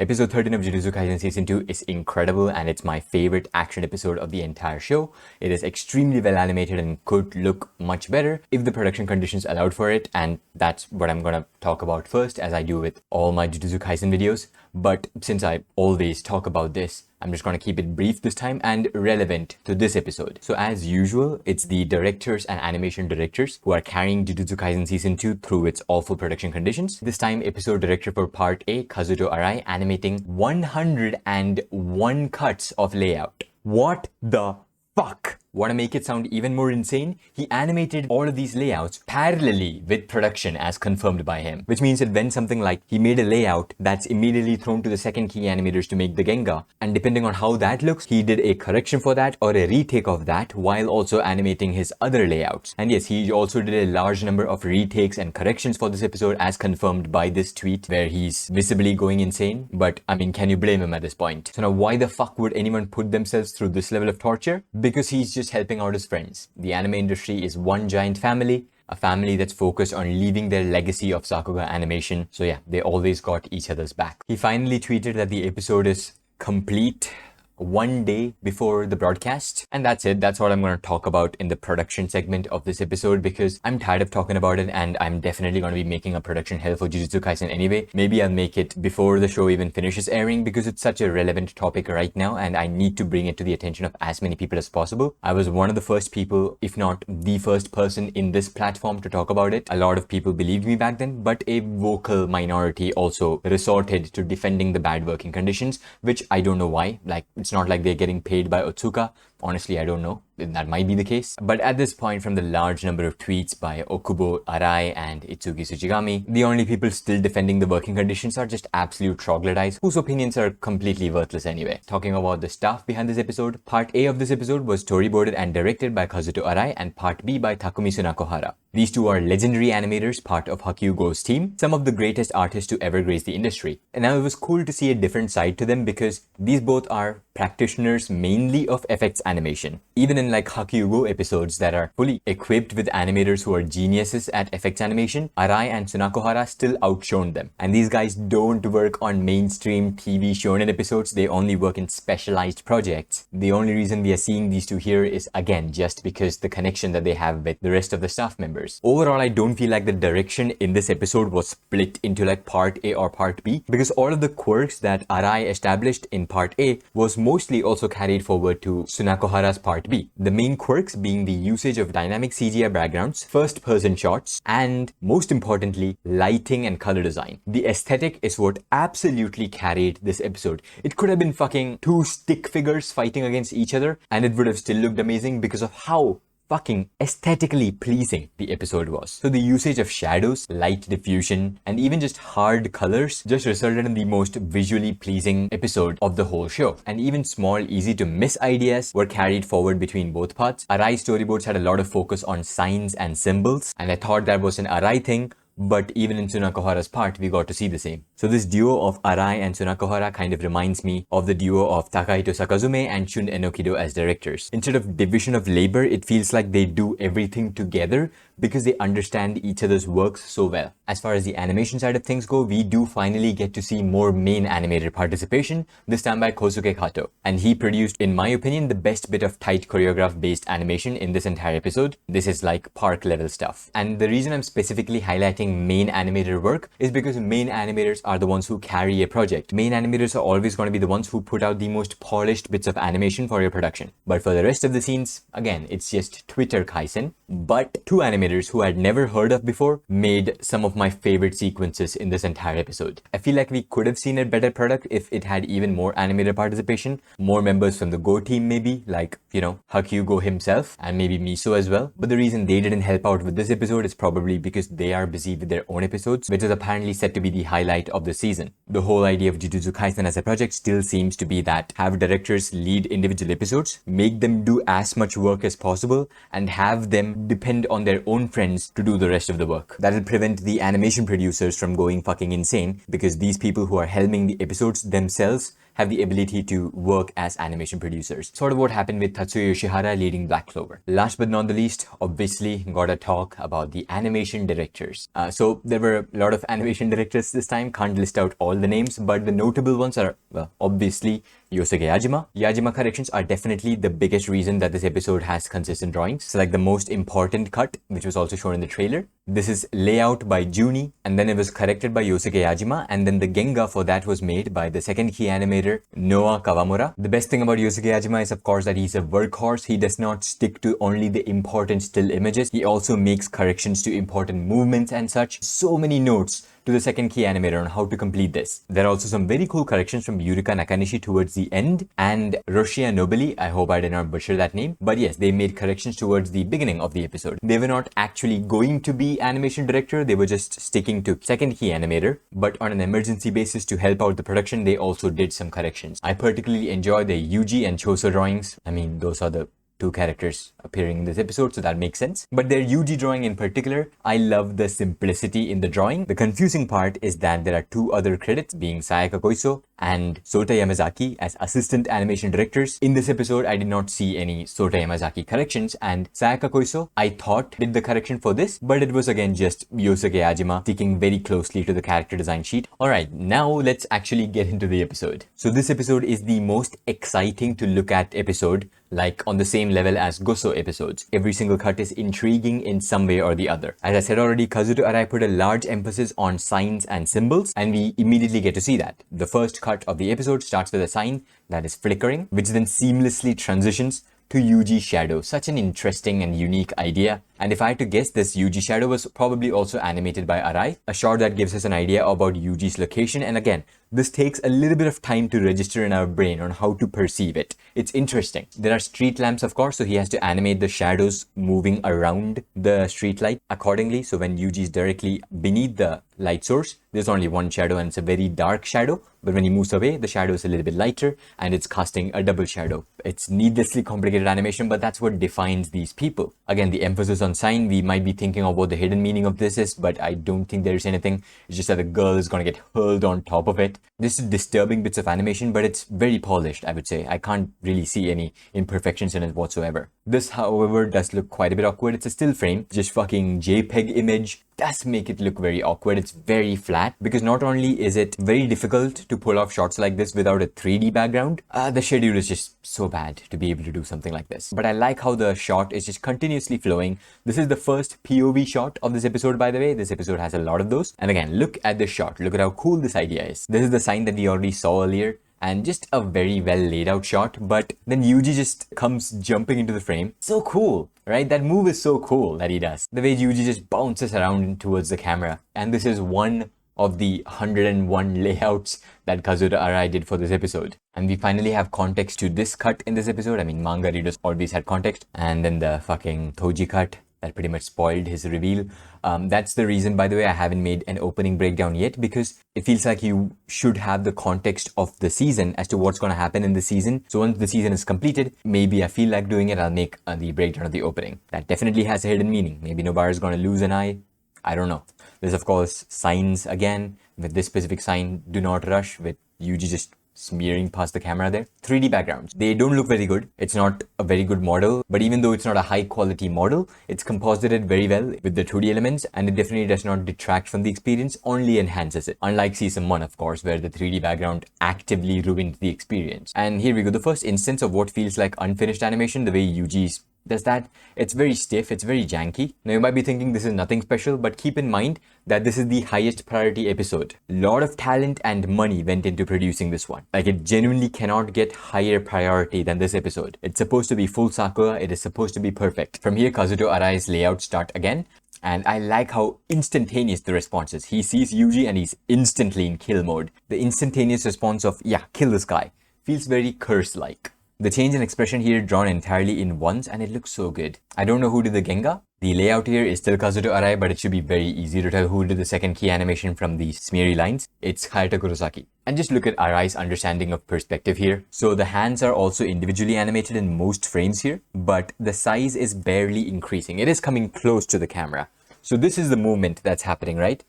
Episode 13 of Jujutsu Kaisen Season 2 is incredible and it's my favorite action episode of the entire show. It is extremely well animated and could look much better if the production conditions allowed for it, and that's what I'm gonna talk about first, as I do with all my Jujutsu Kaisen videos. But since I always talk about this, I'm just going to keep it brief this time and relevant to this episode. So as usual, it's the directors and animation directors who are carrying Jujutsu Kaisen Season 2 through its awful production conditions. This time, episode director for Part A, Kazuto Arai, animating 101 cuts of layout. What the fuck? Want to make it sound even more insane? He animated all of these layouts parallelly with production as confirmed by him. Which means that when something like he made a layout that's immediately thrown to the second key animators to make the Genga, and depending on how that looks, he did a correction for that or a retake of that while also animating his other layouts. And yes, he also did a large number of retakes and corrections for this episode as confirmed by this tweet where he's visibly going insane. But I mean, can you blame him at this point? So now why the fuck would anyone put themselves through this level of torture? Because he's just helping out his friends. The anime industry is one giant family, a family that's focused on leaving their legacy of Sakuga animation. So yeah, they always got each other's back. He finally tweeted that the episode is complete one day before the broadcast, and that's it. That's what I'm going to talk about in the production segment of this episode, because I'm tired of talking about it and I'm definitely going to be making a production hell for Jujutsu Kaisen anyway. Maybe I'll make it before the show even finishes airing, because it's such a relevant topic right now and I need to bring it to the attention of as many people as possible. I was one of the first people, if not the first person in this platform to talk about it. A lot of people believed me back then, but a vocal minority also resorted to defending the bad working conditions, which I don't know why. Like, it's not like they're getting paid by Otsuka. Honestly, I don't know. That might be the case. But at this point, from the large number of tweets by Okubo, Arai, and Itsuki Tsuchigami, the only people still defending the working conditions are just absolute troglodytes whose opinions are completely worthless anyway. Talking about the staff behind this episode, Part A of this episode was storyboarded and directed by Kazuto Arai and Part B by Takumi Tsunakohara. These two are legendary animators, part of Hakyugo's team, some of the greatest artists to ever grace the industry. And now it was cool to see a different side to them, because these both are practitioners mainly of effects animation. Even in like Hakyugo episodes that are fully equipped with animators who are geniuses at effects animation, Arai and Tsunakohara still outshone them. And these guys don't work on mainstream TV shonen episodes, they only work in specialized projects. The only reason we are seeing these two here is again just because the connection that they have with the rest of the staff members. Overall, I don't feel like the direction in this episode was split into like Part A or Part B, because all of the quirks that Arai established in Part A was mostly also carried forward to Tsunakohara's Part B. The main quirks being the usage of dynamic CGI backgrounds, first-person shots, and most importantly, lighting and color design. The aesthetic is what absolutely carried this episode. It could have been fucking two stick figures fighting against each other and it would have still looked amazing because of how fucking aesthetically pleasing the episode was. So the usage of shadows, light diffusion, and even just hard colors just resulted in the most visually pleasing episode of the whole show. And even small, easy to miss ideas were carried forward between both parts. Arai's storyboards had a lot of focus on signs and symbols, and I thought that was an Arai thing, but even in Tsunakohara's part, we got to see the same. So this duo of Arai and Tsunakohara kind of reminds me of the duo of Takahito Sakazume and Shun Enokido as directors. Instead of division of labor, it feels like they do everything together because they understand each other's works so well. As far as the animation side of things go, we do finally get to see more main animator participation, this time by Kosuke Kato. And he produced, in my opinion, the best bit of tight choreograph based animation in this entire episode. This is like park level stuff. And the reason I'm specifically highlighting main animator work is because main animators are the ones who carry a project. Main animators are always going to be the ones who put out the most polished bits of animation for your production. But for the rest of the scenes, again, it's just Twitter Kaisen. But two animators who I'd never heard of before made some of my favorite sequences in this entire episode. I feel like we could have seen a better product if it had even more animator participation, more members from the Go team maybe, like, you know, Hakyugo himself and maybe Miso as well. But the reason they didn't help out with this episode is probably because they are busy with their own episodes, which is apparently set to be the highlight of the season. The whole idea of Jujutsu Kaisen as a project still seems to be that have directors lead individual episodes, make them do as much work as possible, and have them depend on their own friends to do the rest of the work. That'll prevent the animation producers from going fucking insane, because these people who are helming the episodes themselves have the ability to work as animation producers. Sort of what happened with Tatsuya Yoshihara leading Black Clover. Last but not the least, obviously, gotta talk about the animation directors. So there were a lot of animation directors this time, can't list out all the names, but the notable ones are, well, obviously, Yosuke Yajima. Yajima corrections are definitely the biggest reason that this episode has consistent drawings. So like the most important cut, which was also shown in the trailer. This is layout by Juni, and then it was corrected by Yosuke Yajima, and then the Genga for that was made by the second key animator, Noah Kawamura. The best thing about Yosuke Yajima is of course that he's a workhorse. He does not stick to only the important still images. He also makes corrections to important movements and such. So many notes to the second key animator on how to complete this. There are also some very cool corrections from Yurika Nakanishi towards the end, and Roshia Nobili, I hope I did not butcher that name, but yes, they made corrections towards the beginning of the episode. They were not actually going to be animation director, they were just sticking to second key animator, but on an emergency basis to help out the production, they also did some corrections. I particularly enjoy the Yuji and Choso drawings. I mean, those are the two characters appearing in this episode, so that makes sense. But their Yuji drawing in particular, I love the simplicity in the drawing. The confusing part is that there are two other credits, being Sayaka Koiso and Sota Yamazaki as assistant animation directors. In this episode, I did not see any Sota Yamazaki corrections, and Sayaka Koiso, I thought did the correction for this, but it was again just Yosuke Yajima sticking very closely to the character design sheet. Alright, now let's actually get into the episode. So this episode is the most exciting to look at episode, like on the same level as Goso episodes. Every single cut is intriguing in some way or the other. As I said already, Kazuto Arai put a large emphasis on signs and symbols, and we immediately get to see that. The first cut of the episode starts with a sign that is flickering, which then seamlessly transitions to Yuji's shadow. Such an interesting and unique idea. And if I had to guess, this Yuji shadow was probably also animated by Arai, a shot that gives us an idea about Yuji's location. And again, this takes a little bit of time to register in our brain on how to perceive it. It's interesting. There are street lamps, of course, so he has to animate the shadows moving around the street light accordingly. So when Yuji is directly beneath the light source, there's only one shadow and it's a very dark shadow. But when he moves away, the shadow is a little bit lighter and it's casting a double shadow. It's needlessly complicated animation, but that's what defines these people. Again, the emphasis on sign, we might be thinking of what the hidden meaning of this is, but I don't think there's anything. It's just that the girl is gonna get hurled on top of it. This is disturbing bits of animation, but it's very polished, I would say. I can't really see any imperfections in it whatsoever. This, however, does look quite a bit awkward. It's a still frame, just fucking JPEG image. Does make it look very awkward. It's very flat because not only is it very difficult to pull off shots like this without a 3D background, the schedule is just so bad to be able to do something like this. But I like how the shot is just continuously flowing. This is the first POV shot of this episode, by the way. This episode has a lot of those. And again, look at this shot. Look at how cool this idea is. This is the sign that we already saw earlier, and just a very well laid out shot, but then Yuji just comes jumping into the frame. So cool, right? That move is so cool that he does. The way Yuji just bounces around towards the camera. And this is one of the 101 layouts that Kazuto Arai did for this episode. And we finally have context to this cut in this episode. I mean, manga readers always had context. And then the fucking Toji cut that pretty much spoiled his reveal. That's the reason, by the way, I haven't made an opening breakdown yet, because it feels like you should have the context of the season as to what's going to happen in the season. So once the season is completed, maybe I feel like doing it, I'll make the breakdown of the opening. That definitely has a hidden meaning. Maybe Nobara is going to lose an eye. I don't know. There's of course signs again. With this specific sign, do not rush, with Yuji just smearing past the camera there. 3D backgrounds. They don't look very good. It's not a very good model, but even though it's not a high quality model, it's composited very well with the 2D elements, and it definitely does not detract from the experience, only enhances it. Unlike season 1, of course, where the 3D background actively ruined the experience. And here we go. The first instance of what feels like unfinished animation, the way Yuji's does that. It's very stiff, it's very janky. Now you might be thinking this is nothing special, but keep in mind that this is the highest priority episode. A lot of talent and money went into producing this one. Like, it genuinely cannot get higher priority than this episode. It's supposed to be full Sakura, it is supposed to be perfect. From here, Kazuto Arai's layouts start again. And I like how instantaneous the response is. He sees Yuji and he's instantly in kill mode. The instantaneous response of, yeah, kill this guy, feels very curse-like. The change in expression here drawn entirely in once, and it looks so good. I don't know who did the Genga. The layout here is still Kazuto Arai, but it should be very easy to tell who did the second key animation from the smeary lines. It's Hayata Kurosaki. And just look at Arai's understanding of perspective here. So the hands are also individually animated in most frames here, but the size is barely increasing. It is coming close to the camera. So this is the movement that's happening, right?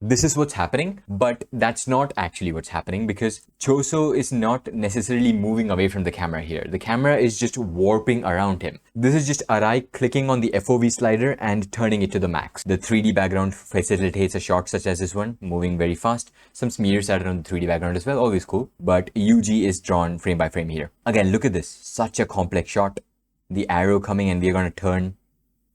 this is what's happening, but that's not actually what's happening because Choso is not necessarily moving away from the camera here. The camera is just warping around him. This is just Arai clicking on the FOV slider and turning it to the max. The 3D background facilitates a shot such as this one, moving very fast. Some smears added on the 3D background as well, always cool. But Yuji is drawn frame by frame here. Again, look at this. Such a complex shot. The arrow coming and we're going to turn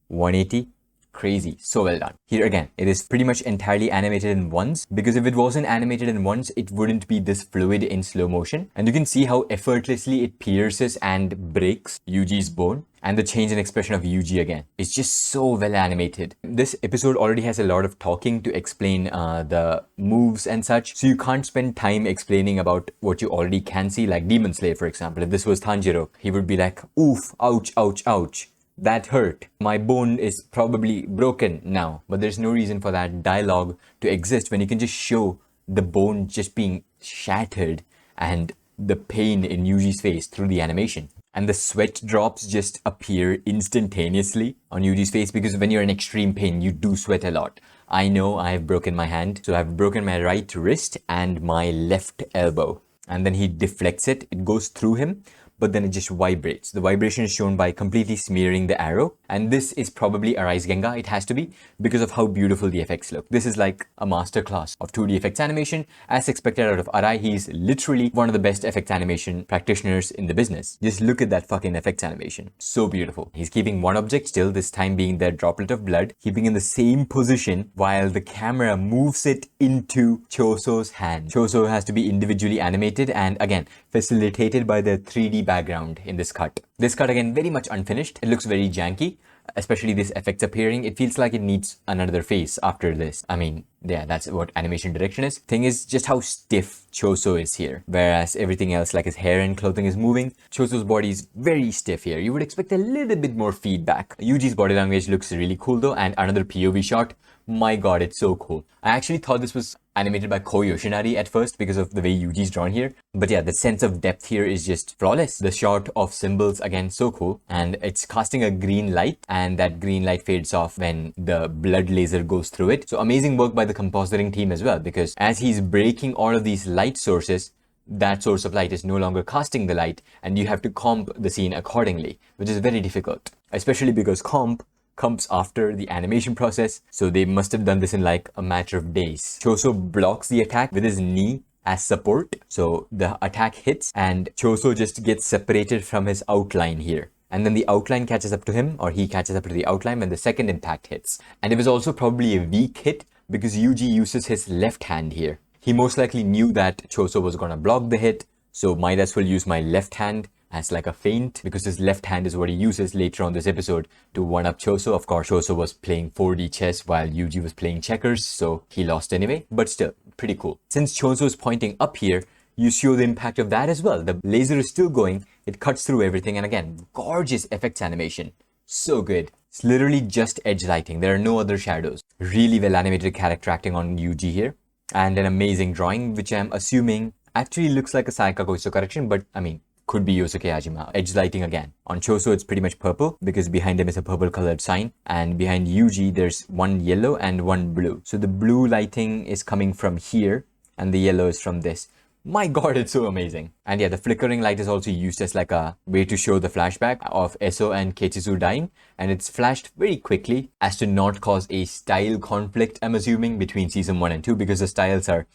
180. Crazy. So well done. Here again, it is pretty much entirely animated in ones, because if it wasn't animated in ones, it wouldn't be this fluid in slow motion. And you can see how effortlessly it pierces and breaks Yuji's bone. And the change in expression of Yuji again. It's just so well animated. This episode already has a lot of talking to explain the moves and such. So you can't spend time explaining about what you already can see, like Demon Slayer, for example. If this was Tanjiro, he would be like, oof, ouch, ouch, ouch. That hurt. My bone is probably broken now. But there's no reason for that dialogue to exist when you can just show the bone just being shattered and the pain in Yuji's face through the animation. And the sweat drops just appear instantaneously on Yuji's face, because when you're in extreme pain, you do sweat a lot. I know I have broken my hand. So I've broken my right wrist and my left elbow. And then he deflects it. It goes through him, but then it just vibrates. The vibration is shown by completely smearing the arrow. And this is probably Arai's Genga. It has to be, because of how beautiful the effects look. This is like a masterclass of 2D effects animation. As expected out of Arai, he's literally one of the best effects animation practitioners in the business. Just look at that fucking effects animation. So beautiful. He's keeping one object still, this time being the droplet of blood, keeping in the same position while the camera moves it into Choso's hand. Choso has to be individually animated and again, facilitated by the 3D background in this cut. This cut again, very much unfinished. It looks very janky, especially this effects appearing. It feels like it needs another face after this. I mean, yeah, that's what animation direction is. Thing is just how stiff Choso is here. Whereas everything else, like his hair and clothing, is moving. Choso's body is very stiff here. You would expect a little bit more feedback. Yuji's body language looks really cool though, and another POV shot. My god, it's so cool. I actually thought this was animated by Ko Yoshinari at first because of the way Yuji's drawn here. But yeah, the sense of depth here is just flawless. The shot of symbols, again, so cool. And it's casting a green light, and that green light fades off when the blood laser goes through it. So amazing work by the compositing team as well, because as he's breaking all of these light sources, that source of light is no longer casting the light, and you have to comp the scene accordingly, which is very difficult, especially because comp comes after the animation process, so they must have done this in like a matter of days. Choso blocks the attack with his knee as support, so the attack hits and Choso just gets separated from his outline here. And then the outline catches up to him, or he catches up to the outline when the second impact hits. And it was also probably a weak hit because Yuji uses his left hand here. He most likely knew that Choso was gonna block the hit, so might as well use my left hand as like a feint, because his left hand is what he uses later on this episode to one-up Choso. Of course, Choso was playing 4D chess while Yuji was playing checkers, so he lost anyway, but still, pretty cool. Since Choso is pointing up here, you show the impact of that as well. The laser is still going, it cuts through everything, and again, gorgeous effects animation. So good. It's literally just edge lighting. There are no other shadows. Really well animated character acting on Yuji here. And an amazing drawing, which I'm assuming actually looks like a Sayaka Koiso correction, but I mean, could be Yosuke Ajima. Edge lighting again. On Choso, it's pretty much purple because behind him is a purple colored sign. And behind Yuji, there's one yellow and one blue. So the blue lighting is coming from here and the yellow is from this. My god, it's so amazing. And yeah, the flickering light is also used as like a way to show the flashback of Eso and Keiichitsu dying. And it's flashed very quickly as to not cause a style conflict, I'm assuming, between season 1 and 2, because the styles are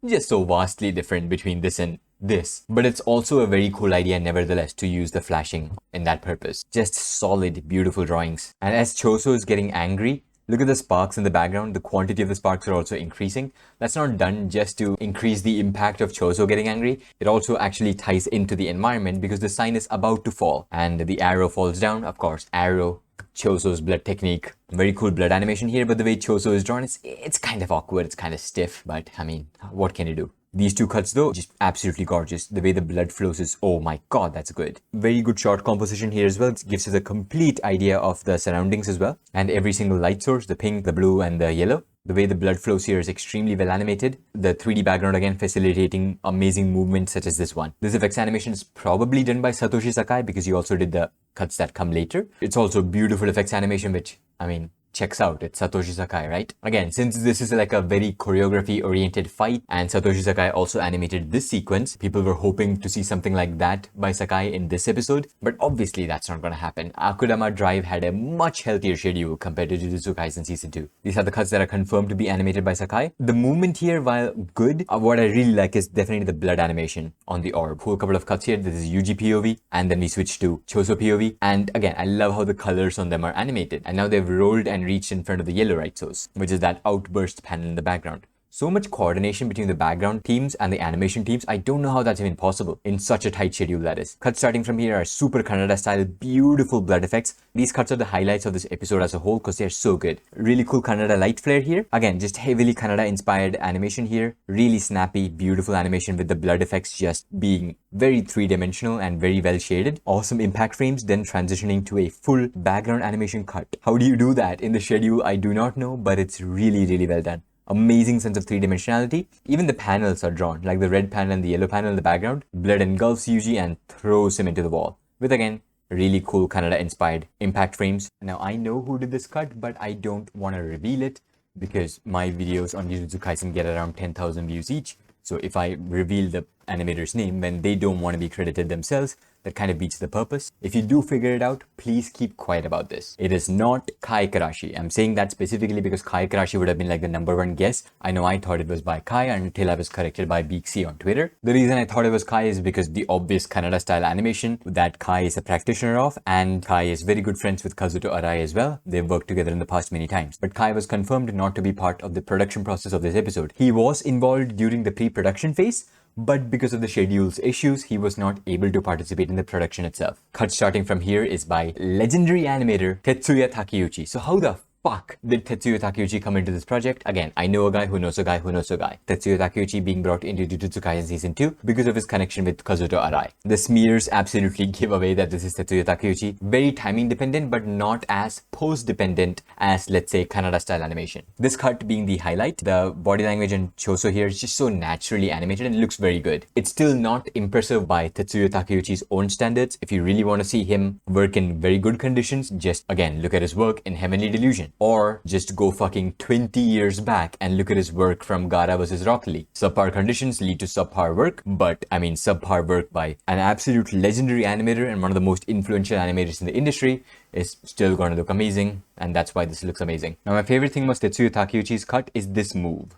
just so vastly different between this and this. But it's also a very cool idea nevertheless to use the flashing in that purpose. Just solid, beautiful drawings. And as Choso is getting angry, look at the sparks in the background. The quantity of the sparks are also increasing. That's not done just to increase the impact of Choso getting angry. It also actually ties into the environment because the sign is about to fall and the arrow falls down. Of course, arrow, Choso's blood technique. Very cool blood animation here, but the way Choso is drawn, it's kind of awkward. It's kind of stiff, but I mean, what can you do? These two cuts though, just absolutely gorgeous. The way the blood flows is, oh my god, that's good. Very good shot composition here as well. It gives us a complete idea of the surroundings as well. And every single light source, the pink, the blue, and the yellow. The way the blood flows here is extremely well animated. The 3D background again facilitating amazing movements such as this one. This effects animation is probably done by Satoshi Sakai because he also did the cuts that come later. It's also beautiful effects animation, which, I mean, checks out. It's Satoshi Sakai, right? Again, since this is like a very choreography-oriented fight, and Satoshi Sakai also animated this sequence, people were hoping to see something like that by Sakai in this episode, but obviously that's not gonna happen. Akudama Drive had a much healthier schedule compared to Jujutsu Kaisen Season 2. These are the cuts that are confirmed to be animated by Sakai. The movement here, while good, what I really like is definitely the blood animation on the orb. Cool couple of cuts here. This is Yuji POV, and then we switch to Choso POV. And again, I love how the colors on them are animated. And now they've rolled and reached in front of the yellow Raitsos, which is that outburst panel in the background. So much coordination between the background teams and the animation teams. I don't know how that's even possible in such a tight schedule that is. Cuts starting from here are super Kannada style, beautiful blood effects. These cuts are the highlights of this episode as a whole because they're so good. Really cool Kannada light flare here. Again, just heavily Kannada inspired animation here. Really snappy, beautiful animation with the blood effects just being very three-dimensional and very well shaded. Awesome impact frames, then transitioning to a full background animation cut. How do you do that in the schedule? I do not know, but it's really, really well done. Amazing sense of three-dimensionality. Even the panels are drawn, like the red panel and the yellow panel in the background. Blood engulfs Yuji and throws him into the wall. With again, really cool Kannada-inspired impact frames. Now, I know who did this cut, but I don't want to reveal it because my videos on Jujutsu Kaisen get around 10,000 views each. So if I reveal the animator's name when they don't want to be credited themselves, that kind of beats the purpose. If you do figure it out, please keep quiet about this. It is not Kai Karashi. I'm saying that specifically because Kai Karashi would have been like the #1 guess. I know I thought it was by Kai until I was corrected by Beaksy on Twitter. The reason I thought it was Kai is because the obvious Kannada style animation that Kai is a practitioner of, and Kai is very good friends with Kazuto Arai as well. They've worked together in the past many times. But Kai was confirmed not to be part of the production process of this episode. He was involved during the pre-production phase, but because of the schedule's issues, he was not able to participate in the production itself. Cut starting from here is by legendary animator Tetsuya Takeuchi. So how the fuck did Tetsuya Takeuchi come into this project? Again, I know a guy who knows a guy who knows a guy. Tetsuya Takeuchi being brought into Jujutsu Kaisen Season 2 because of his connection with Kazuto Arai. The smears absolutely give away that this is Tetsuya Takeuchi. Very timing dependent, but not as post-dependent as, let's say, Kannada style animation. This cut being the highlight, the body language and Choso here is just so naturally animated and looks very good. It's still not impressive by Tetsuya Takeuchi's own standards. If you really want to see him work in very good conditions, just again, look at his work in Heavenly Delusion. Or just go fucking 20 years back and look at his work from Gaara vs. Rock Lee. Subpar conditions lead to subpar work, but I mean subpar work by an absolute legendary animator and one of the most influential animators in the industry is still going to look amazing, and that's why this looks amazing. Now my favorite thing was Tetsuya Takeuchi's cut is this move.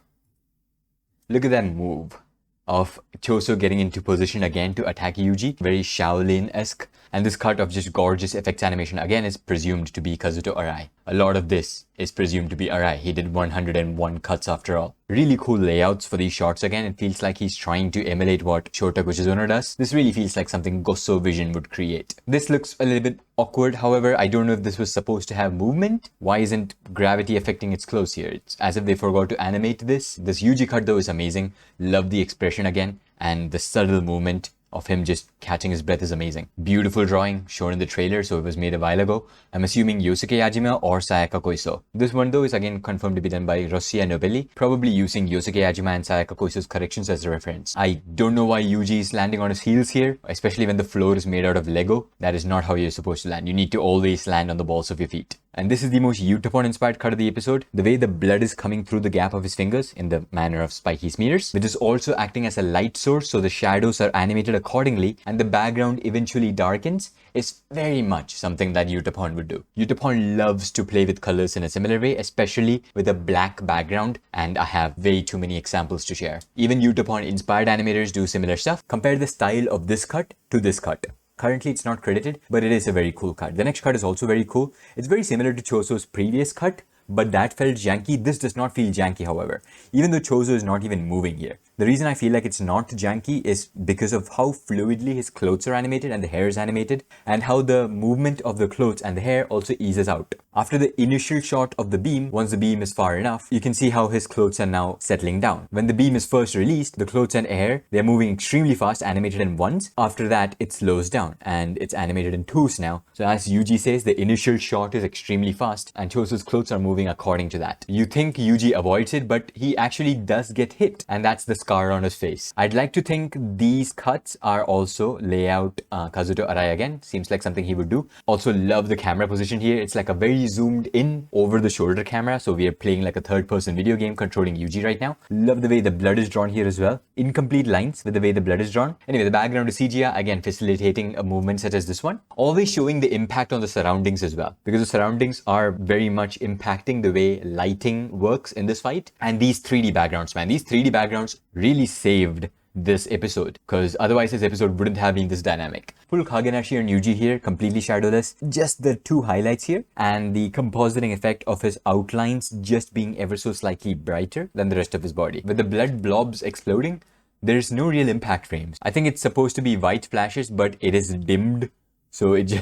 Look at that move of Choso getting into position again to attack Yuji. Very Shaolin-esque. And this cut of just gorgeous effects animation again is presumed to be Kazuto Arai. A lot of this is presumed to be Arai. He did 101 cuts after all. Really cool layouts for these shots again. It feels like he's trying to emulate what Shota Kuchizono does. This really feels like something Gosso Vision would create. This looks a little bit awkward, however. I don't know if this was supposed to have movement. Why isn't gravity affecting its clothes here? It's as if they forgot to animate this. This Yuji cut though is amazing. Love the expression again, and the subtle movement of him just catching his breath is amazing. Beautiful drawing shown in the trailer, so it was made a while ago. I'm assuming Yosuke Yajima or Sayaka Koiso. This one though is again confirmed to be done by Rossia Nobelli, probably using Yosuke Yajima and Sayaka Koiso's corrections as a reference. I don't know why Yuji is landing on his heels here, especially when the floor is made out of Lego. That is not how you're supposed to land. You need to always land on the balls of your feet. And this is the most Utapon inspired cut of the episode. The way the blood is coming through the gap of his fingers in the manner of spiky smears, which is also acting as a light source, so the shadows are animated accordingly and the background eventually darkens, is very much something that Utapon would do. Utapon loves to play with colors in a similar way, especially with a black background, and I have way too many examples to share. Even Utapon inspired animators do similar stuff. Compare the style of this cut to this cut. Currently it's not credited, but it is a very cool cut. The next cut is also very cool. It's very similar to Choso's previous cut, but that felt janky. This does not feel janky, however, even though Choso is not even moving here. The reason I feel like it's not janky is because of how fluidly his clothes are animated and the hair is animated, and how the movement of the clothes and the hair also eases out. After the initial shot of the beam, once the beam is far enough, you can see how his clothes are now settling down. When the beam is first released, the clothes and hair, they're moving extremely fast, animated in ones. After that, it slows down and it's animated in twos now. So as Yuji says, the initial shot is extremely fast and Choso's clothes are moving according to that. You think Yuji avoids it, but he actually does get hit, and that's the scar on his face. I'd like to think these cuts are also layout Kazuto Arai again. Seems like something he would do. Also love the camera position here. It's like a very zoomed in over the shoulder camera. So we are playing like a third person video game controlling Yuji right now. Love the way the blood is drawn here as well. Incomplete lines with the way the blood is drawn. Anyway, the background is CGI, again facilitating a movement such as this one. Always showing the impact on the surroundings as well. Because the surroundings are very much impacting the way lighting works in this fight. And these 3D backgrounds, man. These 3D backgrounds really saved this episode, because otherwise this episode wouldn't have been this dynamic. Full Kagenashi and Yuji here, completely shadowless. Just the 2 highlights here, and the compositing effect of his outlines just being ever so slightly brighter than the rest of his body. With the blood blobs exploding, there's no real impact frames. I think it's supposed to be white flashes, but it is dimmed, so it's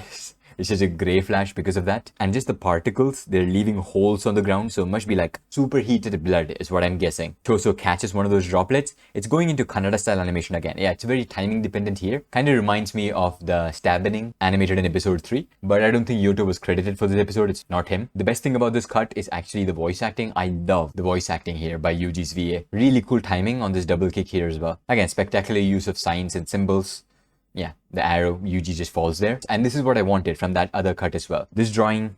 just a gray flash because of that. And just the particles, they're leaving holes on the ground, so it must be like superheated blood is what I'm guessing. Choso catches one of those droplets. It's going into Kannada style animation again. Yeah, it's very timing dependent here. Kind of reminds me of the stabbing animated in episode 3, but I don't think Yoto was credited for this episode. It's not him. The best thing about this cut is actually the voice acting. I love the voice acting here by Yuji's VA. Really cool timing on this double kick here as well. Again, spectacular use of signs and symbols. Yeah, the arrow, Yuji just falls there. And this is what I wanted from that other cut as well. This drawing,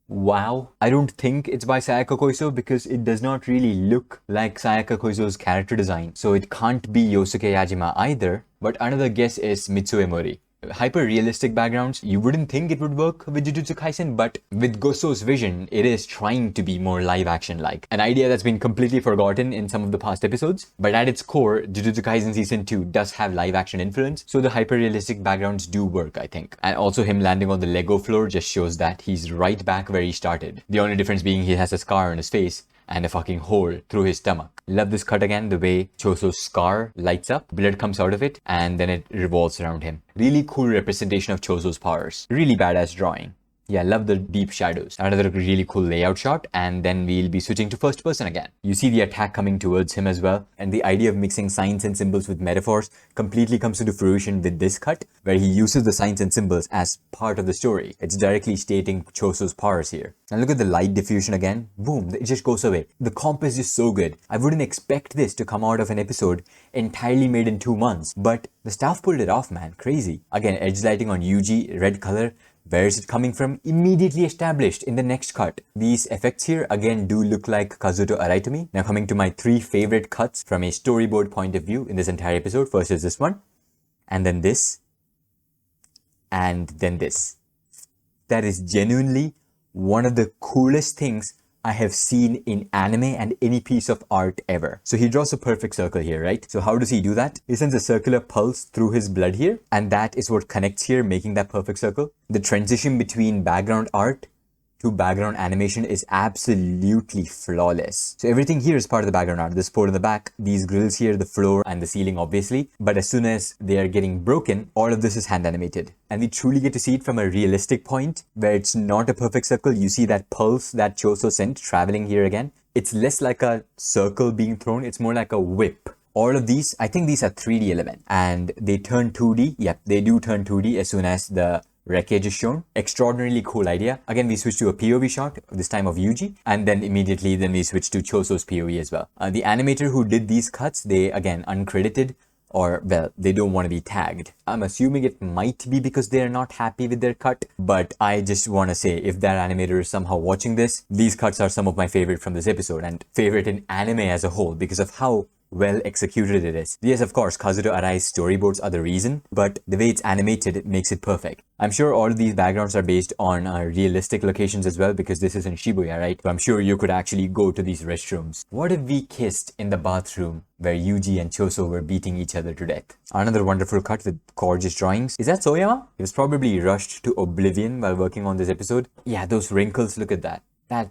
wow. I don't think it's by Sayaka Koiso because it does not really look like Sayaka Koiso's character design. So it can't be Yosuke Yajima either. But another guess is Mitsue Mori. Hyper-realistic backgrounds, you wouldn't think it would work with Jujutsu Kaisen, but with Goso's vision, it is trying to be more live-action-like. An idea that's been completely forgotten in some of the past episodes, but at its core, Jujutsu Kaisen Season 2 does have live-action influence, so the hyper-realistic backgrounds do work, I think. And also him landing on the Lego floor just shows that he's right back where he started. The only difference being he has a scar on his face, and a fucking hole through his stomach. Love this cut again, the way Choso's scar lights up, blood comes out of it, and then it revolves around him. Really cool representation of Choso's powers. Really badass drawing. Yeah, love the deep shadows. Another really cool layout shot, and then we'll be switching to first person again. You see the attack coming towards him as well, and the idea of mixing signs and symbols with metaphors completely comes into fruition with this cut, where he uses the signs and symbols as part of the story. It's directly stating Choso's powers here. And look at the light diffusion again. Boom, it just goes away. The comp is just so good. I wouldn't expect this to come out of an episode entirely made in 2 months, but the staff pulled it off, man. Crazy. Again, edge lighting on Yuji, red color. Where is it coming from? Immediately established in the next cut. These effects here again do look like Kazuto Arai to me. Now coming to my 3 favorite cuts from a storyboard point of view in this entire episode. First is this one, and then this, and then this. That is genuinely one of the coolest things I have seen in anime and any piece of art ever. So he draws a perfect circle here, right? So how does he do that? He sends a circular pulse through his blood here, and that is what connects here, making that perfect circle. The transition between background art to background animation is absolutely flawless. So everything here is part of the background art. The support in the back, these grills here, the floor and the ceiling obviously. But as soon as they are getting broken, all of this is hand animated. And we truly get to see it from a realistic point where it's not a perfect circle. You see that pulse that Choso sent traveling here again. It's less like a circle being thrown. It's more like a whip. All of these, I think these are 3D elements and they turn 2D. Yep, they do turn 2D as soon as the wreckage is shown. Extraordinarily cool idea. Again, we switch to a POV shot, this time of Yuji, and then immediately we switch to Choso's POV as well. The animator who did these cuts, they again uncredited, or well, they don't want to be tagged. I'm assuming it might be because they're not happy with their cut, but I just want to say if that animator is somehow watching this, these cuts are some of my favorite from this episode and favorite in anime as a whole because of how well executed it is. Yes, of course, Kazuto Arai's storyboards are the reason, but the way it's animated makes it perfect. I'm sure all of these backgrounds are based on realistic locations as well because this is in Shibuya, right? So I'm sure you could actually go to these restrooms. What if we kissed in the bathroom where Yuji and Choso were beating each other to death? Another wonderful cut with gorgeous drawings. Is that Soyama? He was probably rushed to oblivion while working on this episode. Yeah, those wrinkles, look at that.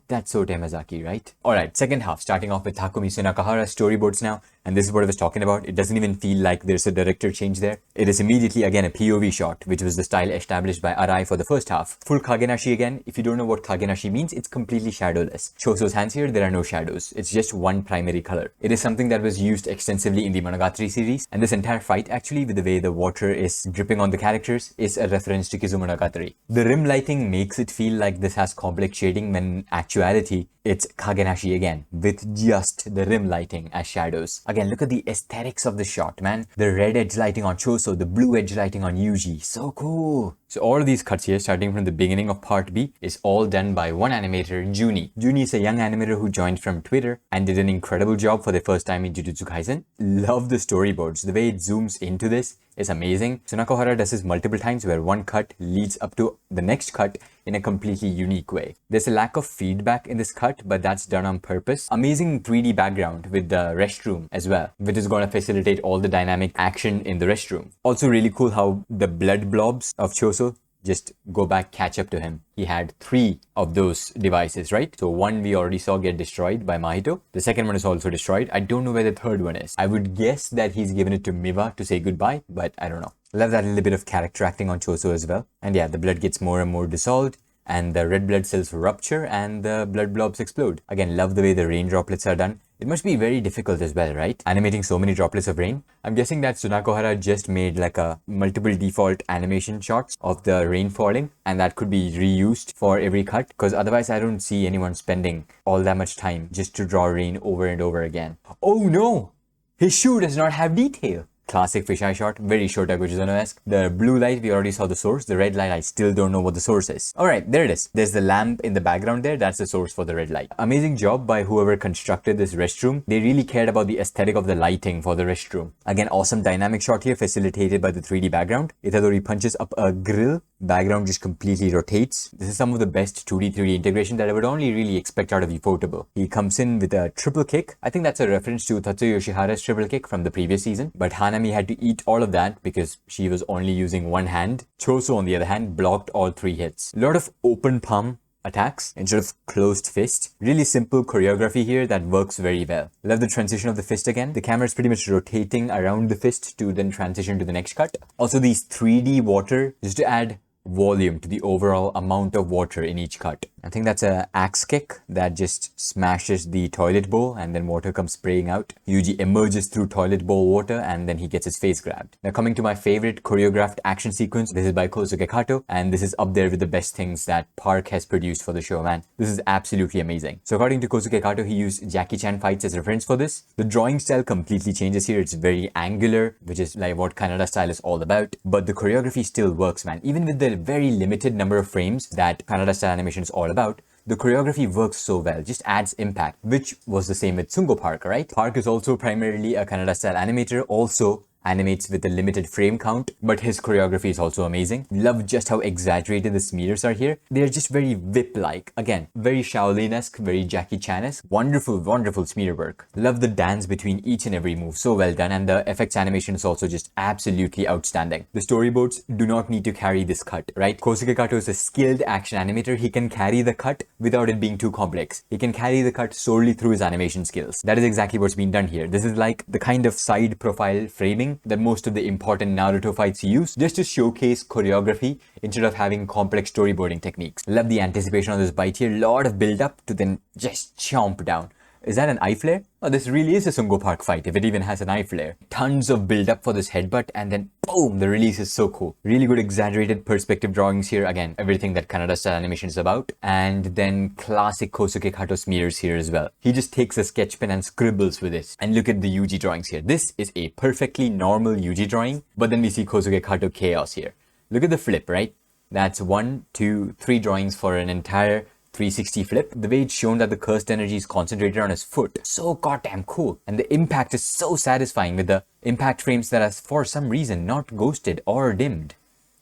That's so Temazaki, right? Alright, second half, starting off with Takumi Sunakahara storyboards now. And this is what I was talking about. It doesn't even feel like there's a director change there. It is immediately again a POV shot, which was the style established by Arai for the first half. Full Kagenashi again. If you don't know what Kagenashi means, it's completely shadowless. Choso's hands here, there are no shadows. It's just one primary color. It is something that was used extensively in the Monogatari series. And this entire fight actually, with the way the water is dripping on the characters, is a reference to Kizumonogatari. The rim lighting makes it feel like this has complex shading when actuality, it's Kagenashi again, with just the rim lighting as shadows. Again, look at the aesthetics of the shot, man. The red edge lighting on Choso, the blue edge lighting on Yuji. So cool. So all of these cuts here, starting from the beginning of part B, is all done by one animator, Juni. Juni is a young animator who joined from Twitter and did an incredible job for the first time in Jujutsu Kaisen. Love the storyboards. The way it zooms into this is amazing. Tsunako does this multiple times where one cut leads up to the next cut in a completely unique way. There's a lack of feedback in this cut, but that's done on purpose. Amazing 3D background with the restroom as well, which is going to facilitate all the dynamic action in the restroom. Also really cool how the blood blobs of Choso just go back, catch up to him. He had 3 of those devices, right? So one we already saw get destroyed by Mahito. The second one is also destroyed. I don't know where the third one is. I would guess that he's given it to Miwa to say goodbye, but I don't know. Love that little bit of character acting on Choso as well. And yeah, the blood gets more and more dissolved, and the red blood cells rupture and the blood blobs explode. Again, love the way the rain droplets are done. It must be very difficult as well, right? Animating so many droplets of rain. I'm guessing that Tsunako just made like a multiple default animation shots of the rain falling, and that could be reused for every cut, because otherwise I don't see anyone spending all that much time just to draw rain over and over again. Oh no! His shoe does not have detail. Classic fisheye shot, very Shotaku Juzono-esque. The blue light, we already saw the source. The red light, I still don't know what the source is. Alright, there it is. There's the lamp in the background there. That's the source for the red light. Amazing job by whoever constructed this restroom. They really cared about the aesthetic of the lighting for the restroom. Again, awesome dynamic shot here, facilitated by the 3D background. Itadori punches up a grill. Background just completely rotates. This is some of the best 2D 3D integration that I would only really expect out of Ufotable. He comes in with a triple kick. I think that's a reference to Tatsuya Yoshihara's triple kick from the previous season. But Hanami had to eat all of that because she was only using one hand. Choso, on the other hand, blocked all 3 hits. A lot of open palm attacks instead of closed fist. Really simple choreography here that works very well. Love the transition of the fist again. The camera is pretty much rotating around the fist to then transition to the next cut. Also these 3D water, just to add volume to the overall amount of water in each cut. I think that's a axe kick that just smashes the toilet bowl and then water comes spraying out. Yuji emerges through toilet bowl water and then he gets his face grabbed. Now coming to my favorite choreographed action sequence, this is by Kosuke Kato, and this is up there with the best things that Park has produced for the show, man. This is absolutely amazing. So according to Kosuke Kato, he used Jackie Chan fights as reference for this. The drawing style completely changes here. It's very angular, which is like what Kannada style is all about. But the choreography still works, man. Even with the very limited number of frames that Kannada style animation is all about, the choreography works so well, just adds impact, which was the same with Sungo Park, right? Park is also primarily a Kannada style animator, also animates with a limited frame count, but his choreography is also amazing. Love just how exaggerated the smears are here. They're just very whip-like. Again, very Shaolin-esque, very Jackie Chan-esque. Wonderful, wonderful smear work. Love the dance between each and every move. So well done. And the effects animation is also just absolutely outstanding. The storyboards do not need to carry this cut, right? Kosuke Kato is a skilled action animator. He can carry the cut without it being too complex. He can carry the cut solely through his animation skills. That is exactly what's been done here. This is like the kind of side profile framing that most of the important Naruto fights use, just to showcase choreography instead of having complex storyboarding techniques. Love the anticipation on this bite here. Lot of build up to then just chomp down. Is that an eye flare? Oh, this really is a Sungo Park fight, if it even has an eye flare. Tons of build up for this headbutt, and then boom, the release is so cool. Really good exaggerated perspective drawings here. Again, everything that Kannada style animation is about. And then classic Kosuke Kato smears here as well. He just takes a sketch pen and scribbles with it. And look at the Yuji drawings here. This is a perfectly normal Yuji drawing, but then we see Kosuke Kato chaos here. Look at the flip, right? That's 1, 2, 3 drawings for an entire 360 flip. The way it's shown that the cursed energy is concentrated on his foot. So goddamn cool. And the impact is so satisfying with the impact frames that are for some reason not ghosted or dimmed.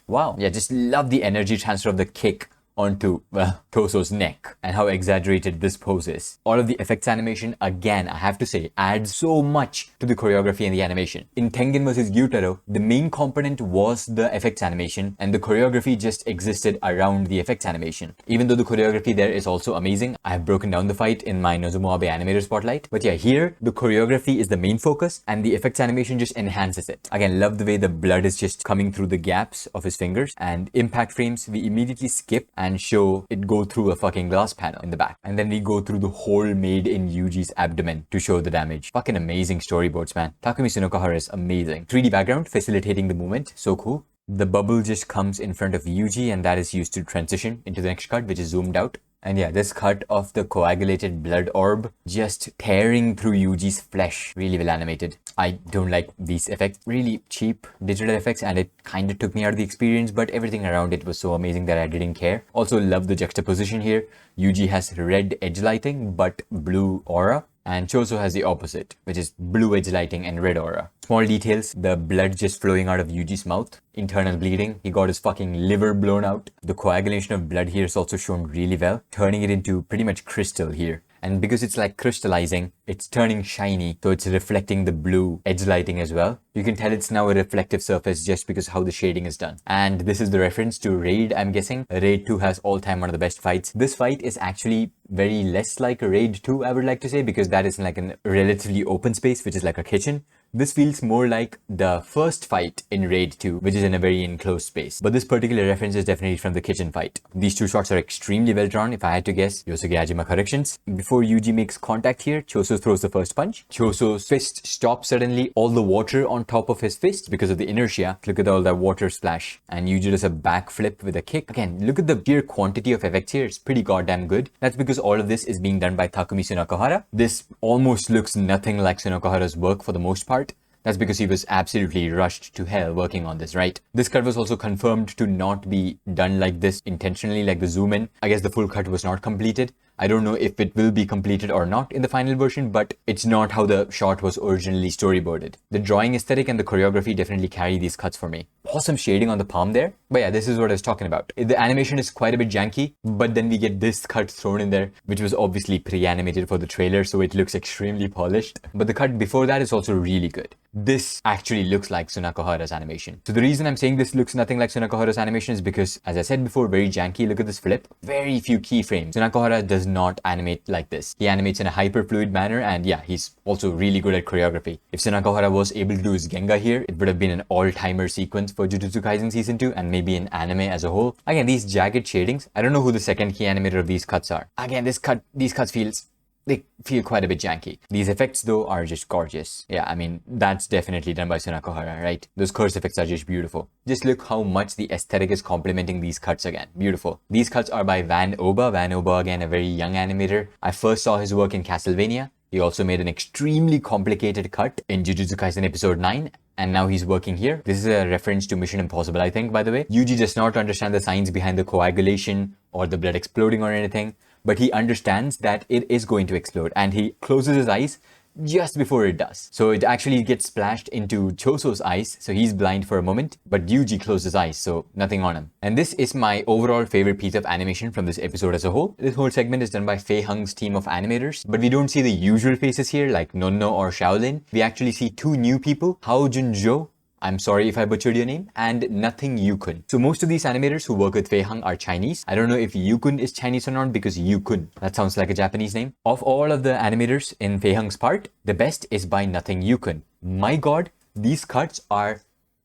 Wow. Yeah, just love the energy transfer of the kick onto, well, Toso's neck and how exaggerated this pose is. All of the effects animation, again, I have to say, adds so much to the choreography and the animation. In Tengen vs. Gyutaro, the main component was the effects animation and the choreography just existed around the effects animation. Even though the choreography there is also amazing, I have broken down the fight in my Nozomu Abe animator spotlight. But yeah, here, the choreography is the main focus and the effects animation just enhances it. Again, love the way the blood is just coming through the gaps of his fingers, and impact frames, we immediately skip and show it go through a fucking glass panel in the back. And then we go through the hole made in Yuji's abdomen to show the damage. Fucking amazing storyboards, man. Takumi Tsunokahara is amazing. 3D background facilitating the movement. So cool. The bubble just comes in front of Yuji and that is used to transition into the next cut, which is zoomed out. And yeah, this cut of the coagulated blood orb just tearing through Yuji's flesh. Really well animated. I don't like these effects. Really cheap digital effects, and it kind of took me out of the experience, but everything around it was so amazing that I didn't care. Also love the juxtaposition here. Yuji has red edge lighting, but blue aura. And Choso has the opposite, which is blue edge lighting and red aura. Small details, the blood just flowing out of Yuji's mouth. Internal bleeding, he got his fucking liver blown out. The coagulation of blood here is also shown really well, turning it into pretty much crystal here. And because it's like crystallizing, it's turning shiny, so it's reflecting the blue edge lighting as well. You can tell it's now a reflective surface just because how the shading is done. And this is the reference to Raid, I'm guessing. Raid 2 has all time one of the best fights. This fight is actually very less like a Raid 2, I would like to say, because that is in like a relatively open space, which is like a kitchen. This feels more like the first fight in Raid 2, which is in a very enclosed space. But this particular reference is definitely from the kitchen fight. These two shots are extremely well drawn, if I had to guess. Yosuke Ajima corrections. Before Yuji makes contact here, Choso throws the first punch. Choso's fist stops suddenly. All the water on top of his fist because of the inertia. Look at all that water splash. And Yuji does a backflip with a kick. Again, look at the sheer quantity of effects here. It's pretty goddamn good. That's because all of this is being done by Takumi Sunakahara. This almost looks nothing like Sunakahara's work for the most part. That's because he was absolutely rushed to hell working on this, right? This cut was also confirmed to not be done like this intentionally, like the zoom in. I guess the full cut was not completed. I don't know if it will be completed or not in the final version, but it's not how the shot was originally storyboarded. The drawing aesthetic and the choreography definitely carry these cuts for me. Awesome shading on the palm there. But yeah, this is what I was talking about. The animation is quite a bit janky, but then we get this cut thrown in there, which was obviously pre-animated for the trailer, so it looks extremely polished. But the cut before that is also really good. This actually looks like Sunakahara's animation. So the reason I'm saying this looks nothing like Sunakahara's animation is because, as I said before, very janky. Look at this flip. Very few keyframes. Sunakahara does not animate like this. He animates in a hyper-fluid manner, and yeah, he's also really good at choreography. If Sunakahara was able to do his Genga here, it would have been an all-timer sequence for Jujutsu Kaisen Season 2 and maybe an anime as a whole. Again, these jagged shadings, I don't know who the second key animator of these cuts are. Again, these cuts they feel quite a bit janky. These effects though are just gorgeous. Yeah, I mean, that's definitely done by Sunakahara, right? Those curse effects are just beautiful. Just look how much the aesthetic is complementing these cuts again. Beautiful. These cuts are by Van Oba. Van Oba, again, a very young animator. I first saw his work in Castlevania. He also made an extremely complicated cut in Jujutsu Kaisen episode 9. And now he's working here. This is a reference to Mission Impossible, I think, by the way. Yuji does not understand the science behind the coagulation or the blood exploding or anything, but he understands that it is going to explode, and he closes his eyes just before it does. So it actually gets splashed into Choso's eyes, so he's blind for a moment, but Yuji closed his eyes, so nothing on him. And this is my overall favorite piece of animation from this episode as a whole. This whole segment is done by Fei Hung's team of animators, but we don't see the usual faces here like Nonno or Shaolin. We actually see two new people, Hao Junzhou, I'm sorry if I butchered your name, and Nothing Yukun. So most of these animators who work with Fei Hung are Chinese. I don't know if Yukun is Chinese or not because Yukun, that sounds like a Japanese name. Of all of the animators in Fei Hung's part, the best is by Nothing Yukun. My god, these cuts are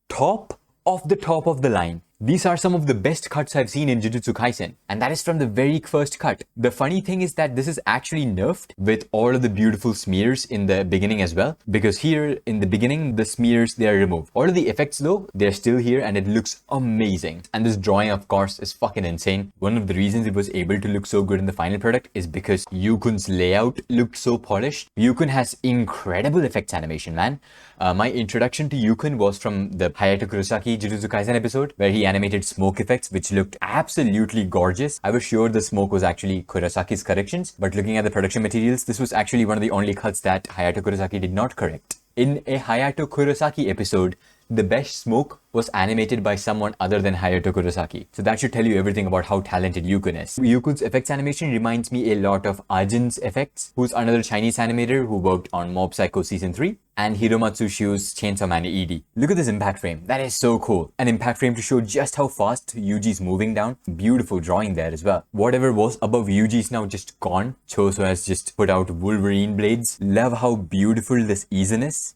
top of the line. These are some of the best cuts I've seen in Jujutsu Kaisen, and that is from the very first cut. The funny thing is that this is actually nerfed with all of the beautiful smears in the beginning as well, because here in the beginning, the smears, they are removed. All of the effects though, they're still here and it looks amazing. And this drawing, of course, is fucking insane. One of the reasons it was able to look so good in the final product is because Yukun's layout looked so polished. Yukun has incredible effects animation, man. My introduction to Yukun was from the Hayato Kurosaki Jujutsu Kaisen episode, where he animated smoke effects, which looked absolutely gorgeous. I was sure the smoke was actually Kurosaki's corrections, but looking at the production materials, this was actually one of the only cuts that Hayato Kurosaki did not correct. In a Hayato Kurosaki episode, the best smoke was animated by someone other than Hayato Kurosaki. So that should tell you everything about how talented Yukun is. Yukun's effects animation reminds me a lot of Ajin's effects, who's another Chinese animator who worked on Mob Psycho Season 3, and Hiromatsu Shio's Chainsaw Man ED. Look at this impact frame. That is so cool. An impact frame to show just how fast Yuji's moving down. Beautiful drawing there as well. Whatever was above Yuji is now just gone. Choso has just put out Wolverine blades. Love how beautiful this Izen is.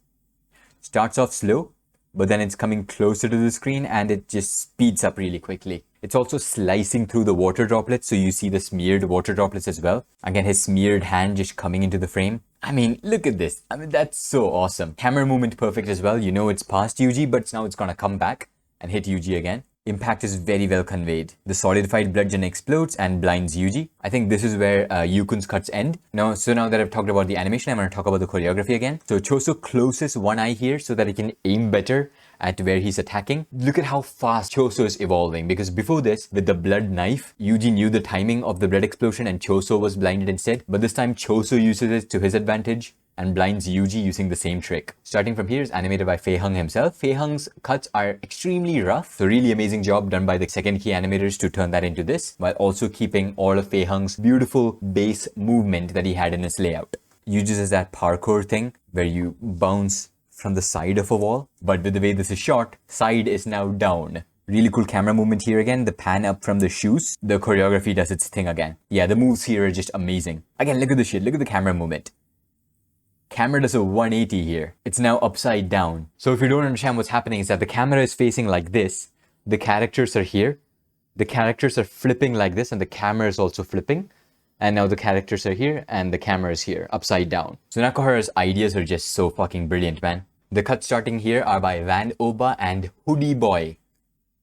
Starts off slow, but then it's coming closer to the screen and it just speeds up really quickly. It's also slicing through the water droplets, so you see the smeared water droplets as well. Again, his smeared hand just coming into the frame. I mean, look at this. I mean, that's so awesome. Camera movement perfect as well. You know it's past Yuji, but now it's gonna come back and hit Yuji again. Impact is very well conveyed. The solidified blood then explodes and blinds Yuji. I think this is where Yukun's cuts end. Now that I've talked about the animation, I'm going to talk about the choreography again. So Choso closes one eye here so that he can aim better at where he's attacking. Look at how fast Choso is evolving, because before this, with the blood knife, Yuji knew the timing of the blood explosion and Choso was blinded instead. But this time Choso uses it to his advantage and blinds Yuji using the same trick. Starting from here is animated by Fei Hung himself. Fei Hung's cuts are extremely rough, so really amazing job done by the second key animators to turn that into this, while also keeping all of Fei Hung's beautiful base movement that he had in his layout. Uses that parkour thing where you bounce from the side of a wall, but with the way this is shot, side is now down. Really cool camera movement here again, the pan up from the shoes. The choreography does its thing again. Yeah, the moves here are just amazing. Again, look at this shit, look at the camera movement. Camera does a 180 here. It's now upside down. So if you don't understand what's happening, is that the camera is facing like this. The characters are here. The characters are flipping like this, and the camera is also flipping. And now the characters are here and the camera is here, upside down. So Nakohara's ideas are just so fucking brilliant, man. The cuts starting here are by Van Oba and Hoodie Boy.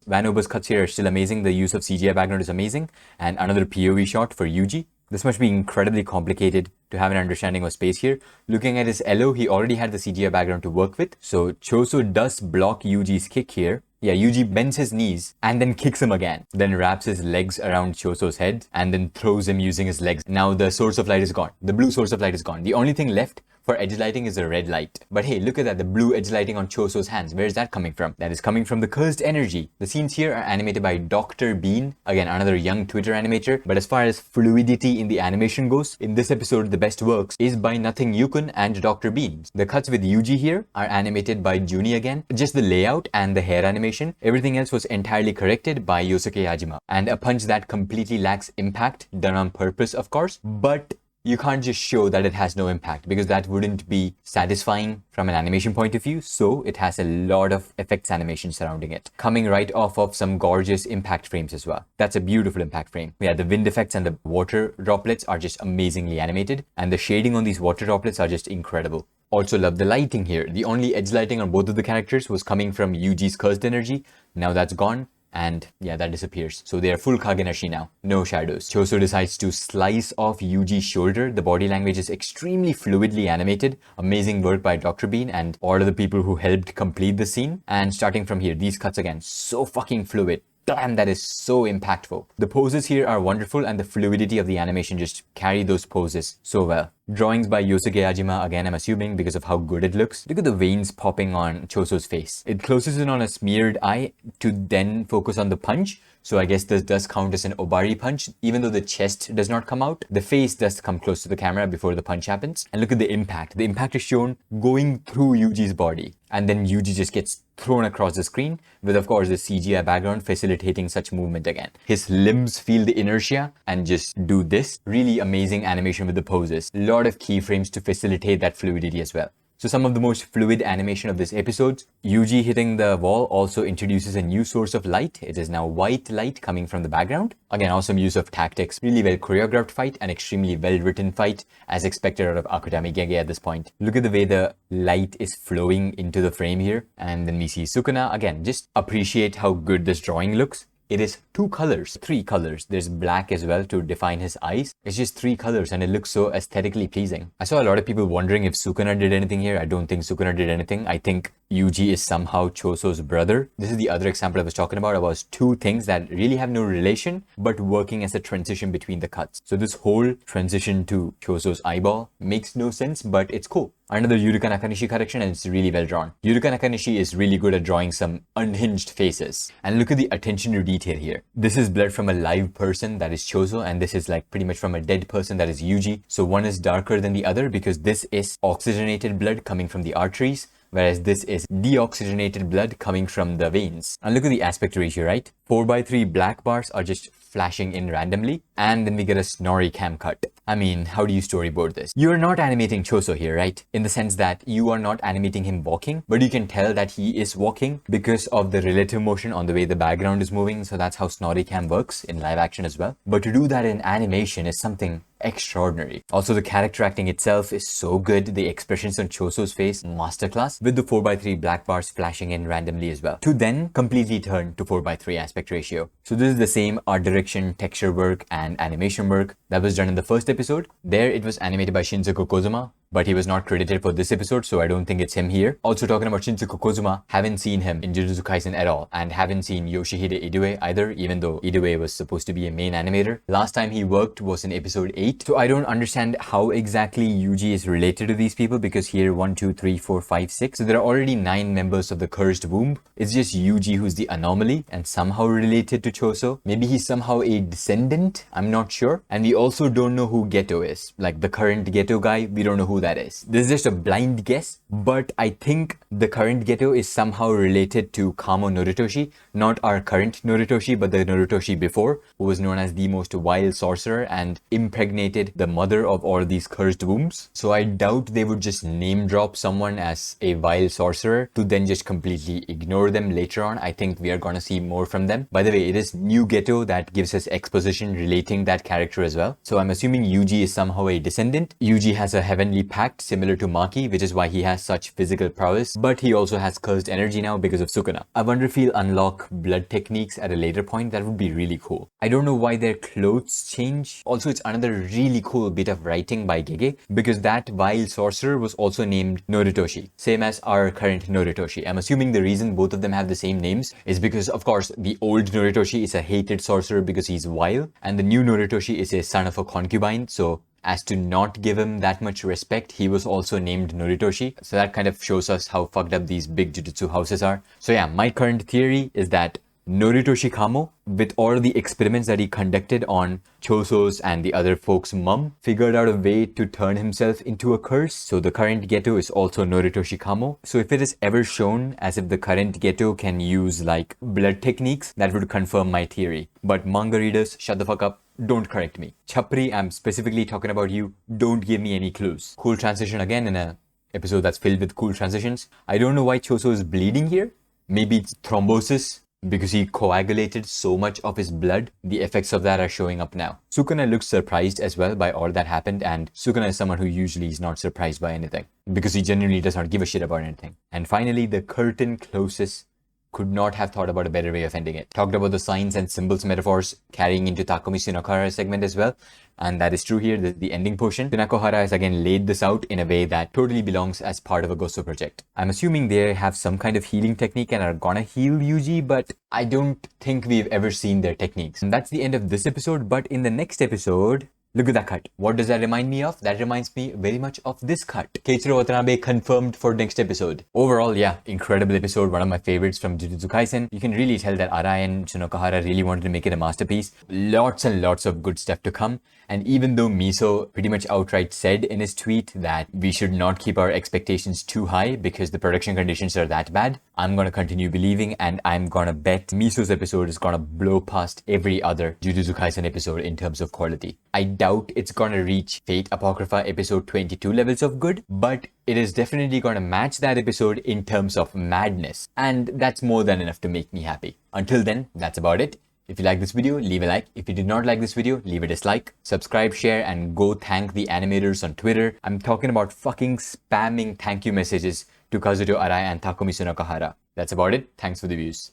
Van Oba's cuts here are still amazing. The use of CGI background is amazing. And another POV shot for Yuji. This must be incredibly complicated to have an understanding of space here. Looking at his Elo, he already had the CGI background to work with. So Choso does block Yuji's kick here. Yeah, Yuji bends his knees and then kicks him again. Then wraps his legs around Choso's head and then throws him using his legs. Now the source of light is gone. The blue source of light is gone. The only thing left for edge lighting is the red light. But hey, look at that, the blue edge lighting on Choso's hands. Where is that coming from? That is coming from the cursed energy. The scenes here are animated by Dr. Bean, again another young Twitter animator. But as far as fluidity in the animation goes, in this episode the best works is by Nothing Yukun and Dr. Bean. The cuts with Yuji here are animated by Juni again. Just the layout and the hair animation, everything else was entirely corrected by Yosuke Yajima. And a punch that completely lacks impact, done on purpose of course, but you can't just show that it has no impact, because that wouldn't be satisfying from an animation point of view. So it has a lot of effects animation surrounding it, coming right off of some gorgeous impact frames as well. That's a beautiful impact frame. Yeah, the wind effects and the water droplets are just amazingly animated, and the shading on these water droplets are just incredible. Also love the lighting here. The only edge lighting on both of the characters was coming from Yuji's cursed energy. Now that's gone. And yeah, that disappears. So they are full Kagenashi now. No shadows. Choso decides to slice off Yuji's shoulder. The body language is extremely fluidly animated. Amazing work by Dr. Bean and all of the people who helped complete the scene. And starting from here, these cuts again, so fucking fluid. Damn, that is so impactful. The poses here are wonderful and the fluidity of the animation just carry those poses so well. Drawings by Yosuke Yajima, again I'm assuming because of how good it looks. Look at the veins popping on Choso's face. It closes in on a smeared eye to then focus on the punch. So I guess this does count as an Obari punch. Even though the chest does not come out, the face does come close to the camera before the punch happens. And look at the impact. The impact is shown going through Yuji's body. And then Yuji just gets thrown across the screen with of course the CGI background facilitating such movement again. His limbs feel the inertia and just do this. Really amazing animation with the poses. A lot of keyframes to facilitate that fluidity as well. So some of the most fluid animation of this episode. Yuji hitting the wall also introduces a new source of light. It is now white light coming from the background. Again, awesome use of tactics. Really well choreographed fight and extremely well written fight as expected out of Akutami Gege at this point. Look at the way the light is flowing into the frame here. And then we see Sukuna. Again, just appreciate how good this drawing looks. It is 2 colors, 3 colors. There's black as well to define his eyes. It's just 3 colors and it looks so aesthetically pleasing. I saw a lot of people wondering if Sukuna did anything here. I don't think Sukuna did anything. I think Yuji is somehow Choso's brother. This is the other example I was talking about. Was 2 things that really have no relation but working as a transition between the cuts. So this whole transition to Choso's eyeball makes no sense, but it's cool. Another Yurika Nakanishi correction and it's really well drawn. Yurika Nakanishi is really good at drawing some unhinged faces. And look at the attention to detail here. This is blood from a live person, that is Choso, and this is like pretty much from a dead person, that is Yuji. So one is darker than the other because this is oxygenated blood coming from the arteries, whereas this is deoxygenated blood coming from the veins. And look at the aspect ratio, right? 4:3 black bars are just flashing in randomly, and then we get a Snorri cam cut. I mean, how do you storyboard this? You're not animating Choso here, right? In the sense that you are not animating him walking, but you can tell that he is walking because of the relative motion on the way the background is moving. So that's how Snorri cam works in live action as well. But to do that in animation is something extraordinary. Also, the character acting itself is so good. The expressions on Choso's face, masterclass, with the 4:3 black bars flashing in randomly as well, to then completely turn to 4:3 aspect ratio. So this is the same art direction, texture work, and animation work that was done in the first episode. There it was animated by Shinsuke Kozuma, but he was not credited for this episode, so I don't think it's him here. Also, talking about Shinsuke Kozuma, haven't seen him in Jujutsu Kaisen at all, and haven't seen Yoshihide Idue either, even though Idue was supposed to be a main animator. Last time he worked was in episode 8, so I don't understand how exactly Yuji is related to these people, because here 1, 2, 3, 4, 5, 6, so there are already 9 members of the Cursed Womb. It's just Yuji who's the anomaly and somehow related to Choso. Maybe he's somehow a descendant, I'm not sure. And we also don't know who Geto is, like the current Geto guy, we don't know who that is. This is just a blind guess, but I think the current Geto is somehow related to Kamo Noritoshi, not our current Noritoshi, but the Noritoshi before, who was known as the most vile sorcerer and impregnated the mother of all these cursed wombs. So I doubt they would just name drop someone as a vile sorcerer to then just completely ignore them later on. I think we are gonna see more from them. By the way, it is new Geto that gives us exposition relating that character as well. So I'm assuming Yuji is somehow a descendant. Yuji has a heavenly pact similar to Maki, which is why he has such physical prowess, but he also has cursed energy now because of Sukuna. I wonder if he'll unlock blood techniques at a later point. That would be really cool. I don't know why their clothes change. Also, it's another really cool bit of writing by Gege, because that vile sorcerer was also named Noritoshi, same as our current Noritoshi. I'm assuming the reason both of them have the same names is because, of course, the old Noritoshi is a hated sorcerer because he's vile, and the new Noritoshi is a son of a concubine, so as to not give him that much respect, he was also named Noritoshi. So that kind of shows us how fucked up these big Jujutsu houses are. So yeah, my current theory is that Noritoshi Kamo, with all the experiments that he conducted on Choso's and the other folks' mum, figured out a way to turn himself into a curse. So the current Geto is also Noritoshi Kamo. So if it is ever shown as if the current Geto can use like blood techniques, that would confirm my theory. But manga readers, shut the fuck up. Don't correct me. Chapri, I'm specifically talking about you. Don't give me any clues. Cool transition again in a episode that's filled with cool transitions. I don't know why Choso is bleeding here. Maybe it's thrombosis, because he coagulated so much of his blood. The effects of that are showing up now. Sukuna looks surprised as well by all that happened, and Sukuna is someone who usually is not surprised by anything, because he genuinely does not give a shit about anything. And finally, the curtain closes. Could not have thought about a better way of ending it. Talked about the signs and symbols metaphors carrying into Takumi Shinohara's segment as well. And that is true here, the ending portion. Shinohara has again laid this out in a way that totally belongs as part of a Goso project. I'm assuming they have some kind of healing technique and are gonna heal Yuji, but I don't think we've ever seen their techniques. And that's the end of this episode, but in the next episode, look at that cut. What does that remind me of? That reminds me very much of this cut. Keiichiro Watanabe confirmed for next episode. Overall, yeah, incredible episode. One of my favorites from Jujutsu Kaisen. You can really tell that Arai and Shinohara really wanted to make it a masterpiece. Lots and lots of good stuff to come. And even though Miso pretty much outright said in his tweet that we should not keep our expectations too high because the production conditions are that bad, I'm gonna continue believing, and I'm gonna bet Miso's episode is gonna blow past every other Jujutsu Kaisen episode in terms of quality. I doubt it's gonna reach Fate Apocrypha episode 22 levels of good, but it is definitely gonna match that episode in terms of madness, and that's more than enough to make me happy. Until then, that's about it. If you like this video, leave a like. If you did not like this video, leave a dislike. Subscribe, share, and go thank the animators on Twitter. I'm talking about fucking spamming thank you messages to Kazuto Arai and Takumi Shinohara. That's about it. Thanks for the views.